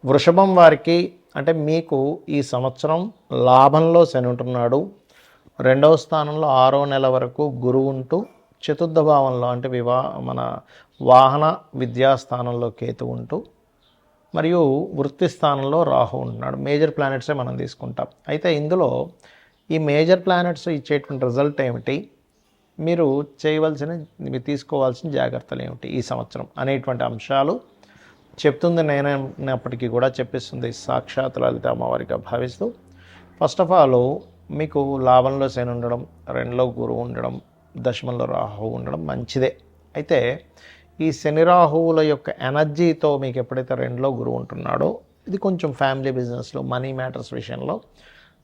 వృషభం వారికి అంటే మీకు ఈ సంవత్సరం లాభంలో శని ఉంటున్నాడు. రెండవ స్థానంలో 6వ నెల వరకు గురువు ఉంటూ చతుర్థ భావంలో అంటే మన వాహన విద్యా స్థానంలో కేతు ఉంటూ మరియు వృత్తి స్థానంలో రాహు ఉంటున్నాడు. మేజర్ ప్లానెట్సే మనం తీసుకుంటాం. అయితే ఇందులో ఈ మేజర్ ప్లానెట్స్ ఇచ్చేటువంటి రిజల్ట్ ఏమిటి, మీరు చేయవలసిన మీరు తీసుకోవాల్సిన జాగ్రత్తలు ఏమిటి ఈ సంవత్సరం అనేటువంటి అంశాలు చెప్తుంది నేనైనప్పటికీ కూడా చెప్పిస్తుంది సాక్షాత్ లలిత అమ్మవారిగా భావిస్తూ, ఫస్ట్ ఆఫ్ ఆల్ మీకు లాభంలో శని ఉండడం, రెండులో గురువు ఉండడం, దశమంలో రాహువు ఉండడం మంచిదే. అయితే ఈ శని రాహువుల యొక్క ఎనర్జీతో మీకు ఎప్పుడైతే రెండులో గురువు ఉంటున్నాడో ఇది కొంచెం ఫ్యామిలీ బిజినెస్లో మనీ మ్యాటర్స్ విషయంలో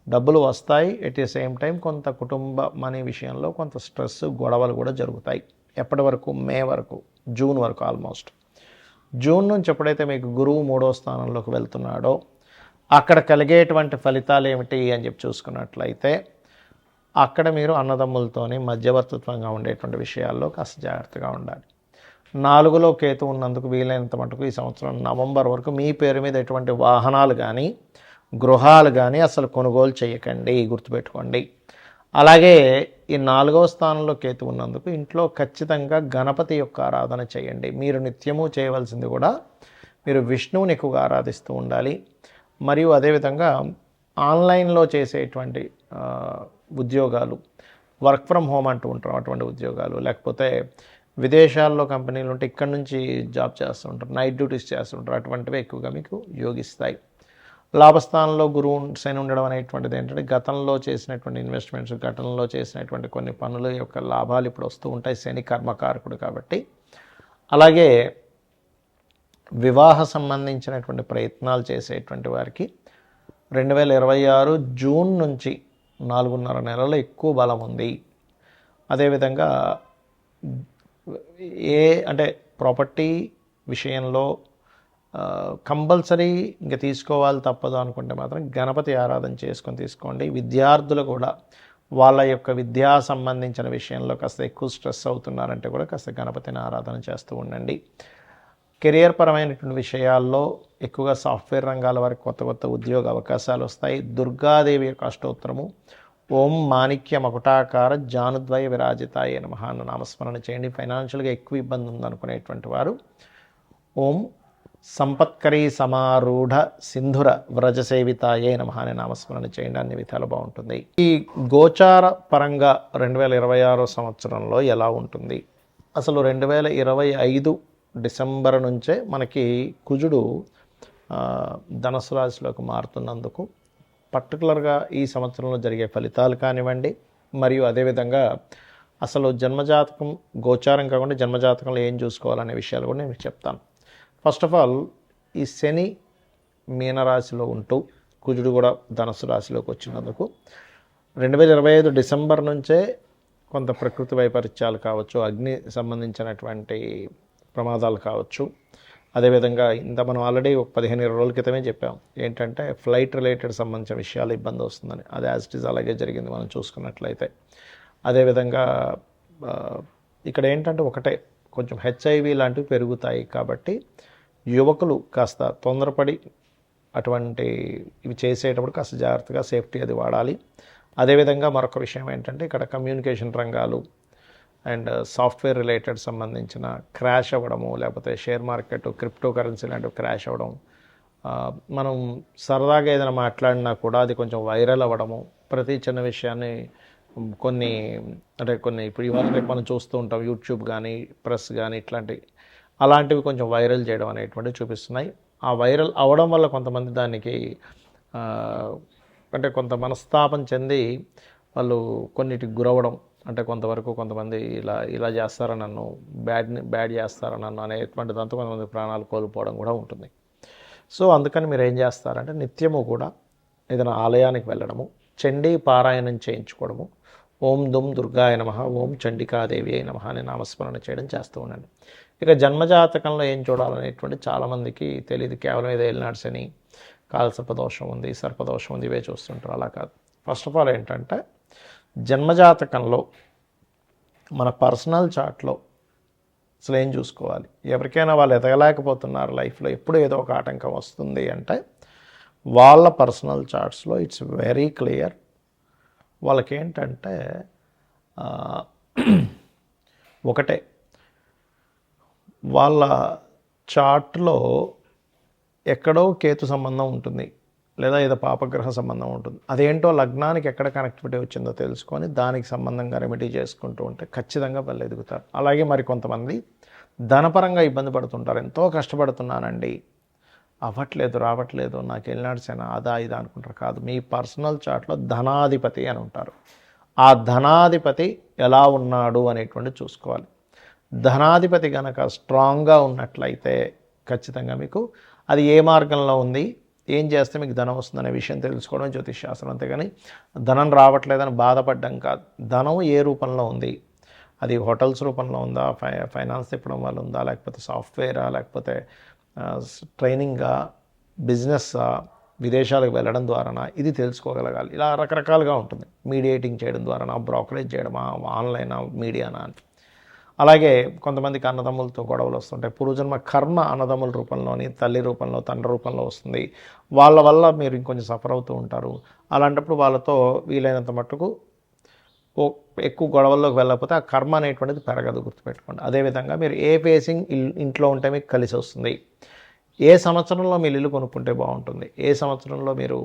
డబ్బులు వస్తాయి. ఎట్ ది సేమ్ టైం కొంత కుటుంబ మనీ విషయంలో కొంత స్ట్రెస్ గొడవలు కూడా జరుగుతాయి. ఎప్పటి వరకు? మే వరకు, జూన్ వరకు. ఆల్మోస్ట్ జూన్ నుంచి ఎప్పుడైతే మీకు గురువు 3వ స్థానంలోకి వెళ్తున్నాడో అక్కడ కలిగేటువంటి ఫలితాలు ఏమిటి అని చెప్పి చూసుకున్నట్లయితే, అక్కడ మీరు అన్నదమ్ములతోని మధ్యవర్తిత్వంగా ఉండేటువంటి విషయాల్లో కాస్త జాగ్రత్తగా ఉండాలి. 4లో కేతు ఉన్నందుకు వీలైనంత మటుకు ఈ సంవత్సరం నవంబర్ వరకు మీ పేరు మీద ఎటువంటి వాహనాలు కానీ గృహాలు కానీ అసలు కొనుగోలు చేయకండి, గుర్తుపెట్టుకోండి. అలాగే ఈ 4వ స్థానంలో కేతు ఉన్నందుకు ఇంట్లో ఖచ్చితంగా గణపతి యొక్క ఆరాధన చేయండి. మీరు నిత్యము చేయవలసింది కూడా మీరు విష్ణువుని ఎక్కువగా ఆరాధిస్తూ ఉండాలి. మరియు అదేవిధంగా ఆన్లైన్లో చేసేటువంటి ఉద్యోగాలు, వర్క్ ఫ్రమ్ హోమ్ అంటూ ఉంటారు, అటువంటి ఉద్యోగాలు, లేకపోతే విదేశాల్లో కంపెనీలు ఉంటే ఇక్కడ నుంచి జాబ్ చేస్తూ ఉంటారు, నైట్ డ్యూటీస్ చేస్తుంటారు, అటువంటివి ఎక్కువగా మీకు యోగిస్తాయి. లాభస్థానంలో గురువు శని ఉండడం అనేటువంటిది ఏంటంటే గతంలో చేసినటువంటి ఇన్వెస్ట్మెంట్స్, గతంలో చేసినటువంటి కొన్ని పనుల యొక్క లాభాలు ఇప్పుడు వస్తూ ఉంటాయి. శని కర్మకారకుడు కాబట్టి. అలాగే వివాహ సంబంధించినటువంటి ప్రయత్నాలు చేసేటువంటి వారికి 2026 జూన్ నుంచి 4.5 నెలలు ఎక్కువ బలం ఉంది. అదేవిధంగా అంటే ప్రాపర్టీ విషయంలో కంపల్సరీ ఇంకా తీసుకోవాలి తప్పదు అనుకుంటే మాత్రం గణపతి ఆరాధన చేసుకొని తీసుకోండి. విద్యార్థులు కూడా వాళ్ళ యొక్క విద్యా సంబంధించిన విషయంలో కాస్త ఎక్కువ స్ట్రెస్ అవుతున్నారంటే కూడా కాస్త గణపతిని ఆరాధన చేస్తూ ఉండండి. కెరియర్ పరమైనటువంటి విషయాల్లో ఎక్కువగా సాఫ్ట్వేర్ రంగాల వారికి కొత్త కొత్త ఉద్యోగ అవకాశాలు వస్తాయి. దుర్గాదేవి యొక్క అష్టోత్తరము ఓం మాణిక్య మకుటాకార జానుద్వయ విరాజితాయ నమః అన్న నామస్మరణ చేయండి. ఫైనాన్షియల్గా ఎక్కువ ఇబ్బంది ఉందనుకునేటువంటి వారు ఓం సంపత్కరీ సమారూఢ సింధుర వ్రజసేవితాయే నమః అనే నామస్మరణ చేయండి. అన్ని విధాలు బాగుంటుంది. ఈ గోచార పరంగా 2026 సంవత్సరంలో ఎలా ఉంటుంది? అసలు 2025 డిసెంబర్ నుంచే మనకి కుజుడు ధనుసు రాశిలోకి మారుతున్నందుకు పర్టికులర్గా ఈ సంవత్సరంలో జరిగే ఫలితాలు కానివ్వండి, మరియు అదేవిధంగా అసలు జన్మజాతకం గోచారం కాకుండా జన్మజాతకంలో ఏం చూసుకోవాలనే విషయాలు కూడా నేను మీకు చెప్తాను. ఫస్ట్ ఆఫ్ ఆల్ ఈ శని మీనరాశిలో ఉంటూ కుజుడు కూడా ధనుసు రాశిలోకి వచ్చినందుకు 2025 డిసెంబర్ నుంచే కొంత ప్రకృతి వైపరీత్యాలు కావచ్చు, అగ్ని సంబంధించినటువంటి ప్రమాదాలు కావచ్చు, అదేవిధంగా ఇంత మనం ఆల్రెడీ ఒక 15-20 రోజుల క్రితమే చెప్పాం ఏంటంటే ఫ్లైట్ రిలేటెడ్ సంబంధించిన విషయాలు ఇబ్బంది వస్తుందని. అది యాజ్ ఇట్ ఈజ్ అలాగే జరిగింది మనం చూసుకున్నట్లయితే. అదేవిధంగా ఇక్కడ ఏంటంటే ఒకటే కొంచెం హెచ్ఐవి లాంటివి పెరుగుతాయి కాబట్టి యువకులు కాస్త తొందరపడి అటువంటి ఇవి చేసేటప్పుడు కాస్త జాగ్రత్తగా సేఫ్టీ అది వాడాలి. అదేవిధంగా మరొక విషయం ఏంటంటే ఇక్కడ కమ్యూనికేషన్ రంగాలు అండ్ సాఫ్ట్వేర్ రిలేటెడ్ సంబంధించిన క్రాష్ అవ్వడము, లేకపోతే షేర్ మార్కెట్, క్రిప్టో కరెన్సీ లాంటివి క్రాష్ అవ్వడం, మనం సరదాగా ఏదైనా మాట్లాడినా కూడా అది కొంచెం వైరల్ అవ్వడము, ప్రతి చిన్న విషయాన్ని కొన్ని ఇప్పుడు ఇవాళ రేపు మనం చూస్తూ ఉంటాం యూట్యూబ్ కానీ ప్రెస్ కానీ అలాంటివి కొంచెం వైరల్ చేయడం అనేటువంటివి చూపిస్తున్నాయి. ఆ వైరల్ అవ్వడం వల్ల కొంతమంది దానికి అంటే కొంత మనస్తాపం చెంది వాళ్ళు కొన్నిటికి గురవడం, అంటే కొంతమంది ఇలా చేస్తారా నన్ను, బ్యాడ్ చేస్తారా నన్ను అనేటువంటి దాంతో కొంతమంది ప్రాణాలు కోల్పోవడం కూడా ఉంటుంది. సో అందుకని మీరు ఏం చేస్తారంటే నిత్యము కూడా ఏదైనా ఆలయానికి వెళ్ళడము, చండీ పారాయణం చేయించుకోవడము, ఓం దుమ్ దుర్గాయ నమః, ఓం చండికాదేవి అయి నమః అనే నామస్మరణ చేయడం చేస్తూ ఉండండి. ఇక జన్మజాతకంలో ఏం చూడాలనేటువంటి చాలామందికి తెలియదు. కేవలం ఏదో ఏలినాడు శని, కాలసర్పదోషం ఉంది, సర్పదోషం ఉంది, ఇవే చూస్తుంటారు. అలా కాదు. ఫస్ట్ ఆఫ్ ఆల్ ఏంటంటే జన్మజాతకంలో మన పర్సనల్ చార్ట్లో అసలు ఏం చూసుకోవాలి? ఎవరికైనా వాళ్ళు ఎదగలేకపోతున్నారు లైఫ్లో, ఎప్పుడు ఏదో ఒక ఆటంకం వస్తుంది అంటే వాళ్ళ పర్సనల్ చార్ట్స్లో ఇట్స్ వెరీ క్లియర్. వాళ్ళకేంటంటే ఒకటే, వాళ్ళ చార్ట్లో ఎక్కడో కేతు సంబంధం ఉంటుంది, లేదా ఏదో పాపగ్రహ సంబంధం ఉంటుంది. అదేంటో లగ్నానికి ఎక్కడ కనెక్టివిటీ వచ్చిందో తెలుసుకొని దానికి సంబంధంగా రెమెడీ చేసుకుంటూ ఉంటే ఖచ్చితంగా వాళ్ళు ఎదుగుతారు. అలాగే మరి కొంతమంది ధనపరంగా ఇబ్బంది పడుతుంటారు. ఎంతో కష్టపడుతున్నానండి, అవ్వట్లేదు, రావట్లేదు, నాకు వెళ్ళినాడు సేనా అదా ఇదా అనుకుంటారు. కాదు, మీ పర్సనల్ చార్ట్లో ధనాధిపతి అని ఉంటారు. ఆ ధనాధిపతి ఎలా ఉన్నాడు అనేటువంటి చూసుకోవాలి. ధనాధిపతి కనుక స్ట్రాంగ్గా ఉన్నట్లయితే ఖచ్చితంగా మీకు అది ఏ మార్గంలో ఉంది, ఏం చేస్తే మీకు ధనం వస్తుందనే విషయం తెలుసుకోవడం జ్యోతిష్ శాస్త్రం. అంతేగాని ధనం రావట్లేదని బాధపడడం కాదు. ధనం ఏ రూపంలో ఉంది, అది హోటల్స్ రూపంలో ఉందా, ఫైనాన్స్ తిప్పడం వల్ల ఉందా, లేకపోతే సాఫ్ట్వేరా, లేకపోతే ట్రైనింగా, బిజినెస్సా, విదేశాలకు వెళ్ళడం ద్వారానా, ఇది తెలుసుకోగలగాలి. ఇలా రకరకాలుగా ఉంటుంది. మీడియేటింగ్ చేయడం ద్వారానా, బ్రోకరేజ్ చేయడమా, ఆన్లైనా, మీడియానా అని. అలాగే కొంతమందికి అన్నదమ్ములతో గొడవలు వస్తుంటాయి. పూర్వజన్మ కర్మ అన్నదమ్ముల రూపంలోని, తల్లి రూపంలో, తండ్రి రూపంలో వస్తుంది. వాళ్ళ వల్ల మీరు ఇంకొంచెం సఫర్ అవుతూ ఉంటారు. అలాంటప్పుడు వాళ్ళతో వీలైనంత మట్టుకు ఎక్కువ గొడవల్లోకి వెళ్ళకపోతే ఆ కర్మ అనేటువంటిది పెరగదు, గుర్తుపెట్టుకోండి. అదేవిధంగా మీరు ఏ ఫేసింగ్ ఇంట్లో ఉంటే మీకు కలిసి వస్తుంది, ఏ సంవత్సరంలో మీరు ఇల్లు కొనుక్కుంటే బాగుంటుంది, ఏ సంవత్సరంలో మీరు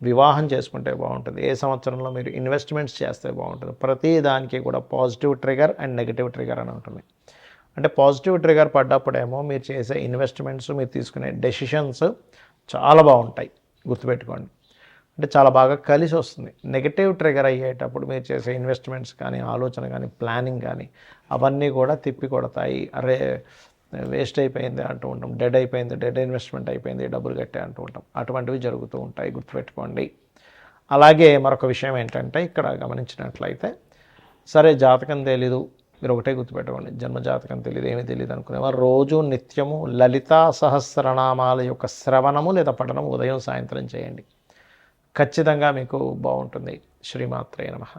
వివాహం చేసుకుంటే బాగుంటుంది, ఏ సంవత్సరంలో మీరు ఇన్వెస్ట్మెంట్స్ చేస్తే బాగుంటుంది, ప్రతి దానికి కూడా positive trigger and negative trigger అని ఉంటుంది. అంటే పాజిటివ్ ట్రిగర్ పడ్డప్పుడేమో మీరు చేసే ఇన్వెస్ట్మెంట్స్, మీరు తీసుకునే డెసిషన్స్ చాలా బాగుంటాయి, గుర్తుపెట్టుకోండి. అంటే చాలా బాగా కలిసి వస్తుంది. నెగిటివ్ ట్రిగర్ అయ్యేటప్పుడు మీరు చేసే ఇన్వెస్ట్మెంట్స్ కానీ, ఆలోచన కానీ, ప్లానింగ్ కానీ అవన్నీ కూడా తిప్పి కొడతాయి. అరే వేస్ట్ అయిపోయింది అంటూ ఉంటాం, డెడ్ అయిపోయింది, డెడ్ ఇన్వెస్ట్మెంట్ అయిపోయింది, డబ్బులు కట్టే అంటూ ఉంటాం. అటువంటివి జరుగుతూ ఉంటాయి, గుర్తుపెట్టుకోండి. అలాగే మరొక విషయం ఏంటంటే ఇక్కడ గమనించినట్లయితే, సరే జాతకం తెలీదు, మీరు ఒకటే గుర్తుపెట్టుకోండి, జన్మజాతకం తెలియదు, ఏమీ తెలియదు అనుకునేవారు రోజు నిత్యము లలితా సహస్రనామాల యొక్క శ్రవణము లేదా పఠనము ఉదయం సాయంత్రం చేయండి. ఖచ్చితంగా మీకు బాగుంటుంది. శ్రీమాత్రే నమః.